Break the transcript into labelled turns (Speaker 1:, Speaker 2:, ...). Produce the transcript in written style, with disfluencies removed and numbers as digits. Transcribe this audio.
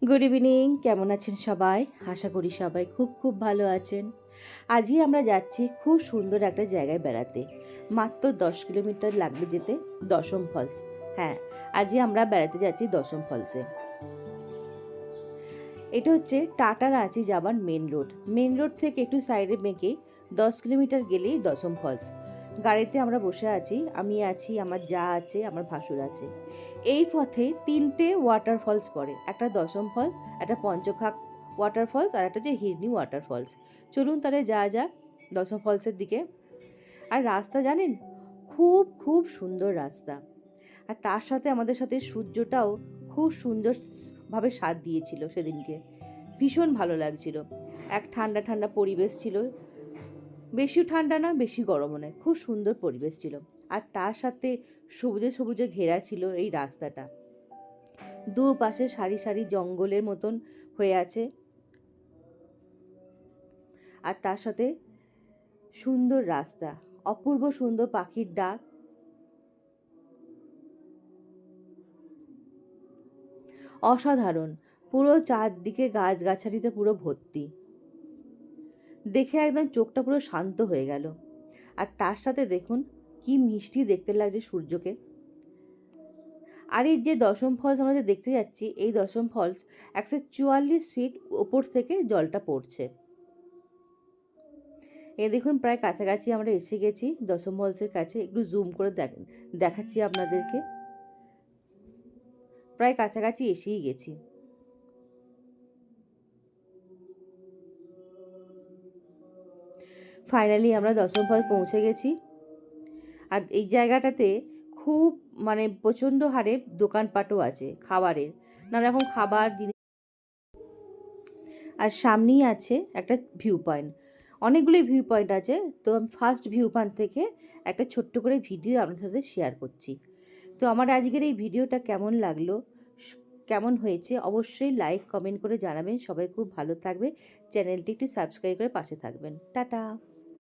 Speaker 1: Good evening, কেমন আছেন সবাই? আশা করি সবাই খুব খুব ভালো আছেন। আজই আমরা যাচ্ছি খুব সুন্দর একটা জায়গায় বেড়াতে। মাত্র 10 কিলোমিটার লাগবে যেতে, দশম ফলস। হ্যাঁ, আজই আমরা বেড়াতে যাচ্ছি দশম ফলসে। এটা হচ্ছে টাটারাঁচি যাবার মেন রোড। মেন রোড থেকে একটু সাইডে বেঁকে 10 কিলোমিটার গেলেই দশম ফলস। গাড়িতে আমরা বসে আছি, আমি আছি, আমার যা আছে, আমার ভাসুর আছে। এই পথে 3টে ওয়াটারফলস পড়ে, একটা দশম ফলস, একটা পঞ্চখাক ওয়াটারফলস আর একটা যে হিরনি ওয়াটারফলস। চলুন তাহলে যাওয়া যাক দশম ফলসের দিকে। আর রাস্তা জানেন, খুব খুব সুন্দর রাস্তা। আর তার সাথে আমাদের সাথে সূর্যটাও খুব সুন্দরভাবে সাথ দিয়েছিল সেদিনকে। ভীষণ ভালো লাগছিল। এক ঠান্ডা ঠান্ডা পরিবেশ ছিল, বেশি ঠান্ডা না বেশি গরমও নয়, খুব সুন্দর পরিবেশ ছিল। আর তার সাথে সবুজে সবুজে ঘেরা ছিল এই রাস্তাটা। দুপাশে সারি সারি জঙ্গলের মতন হয়ে আছে, আর তার সাথে সুন্দর রাস্তা, অপূর্ব সুন্দর পাখির ডাক, অসাধারণ। পুরো চারদিকে গাছগাছালিতে পুরো ভর্তি। দেখে একদম চোখটা পুরো শান্ত হয়ে গেল। আর তার সাথে দেখুন কি মিষ্টি দেখতে লাগছে সূর্যকে। আর এই যে দশম ফলস আমরা যে দেখতে যাচ্ছি, এই দশম ফলস 144 ফিট ওপর থেকে জলটা পড়ছে। এ দেখুন প্রায় কাছাকাছি আমরা এসে গেছি দশম ফলসের কাছে। একটু জুম করে দেখাচ্ছি আপনাদেরকে। প্রায় কাছাকাছি এসেই গেছি। ফাইনালি আমরা দশম ফলস পৌঁছে গেছি। আর এই জায়গাটাতে খুব প্রচণ্ড হারে দোকানপাটও আছে খাবারের, নানা রকম খাবার জিনিস। আর সামনেই আছে একটা ভিউ পয়েন্ট। অনেকগুলোই ভিউ পয়েন্ট আছে, তো আমি ফার্স্ট ভিউ পয়েন্ট থেকে একটা ছোট্ট করে ভিডিও আপনাদের সাথে শেয়ার করছি। তো আমার আজকের এই ভিডিওটা কেমন লাগলো, কেমন হয়েছে, অবশ্যই লাইক কমেন্ট করে জানাবেন। সবাই খুব ভালো থাকবে, চ্যানেলটি একটু সাবস্ক্রাইব করে পাশে থাকবেন। টাটা।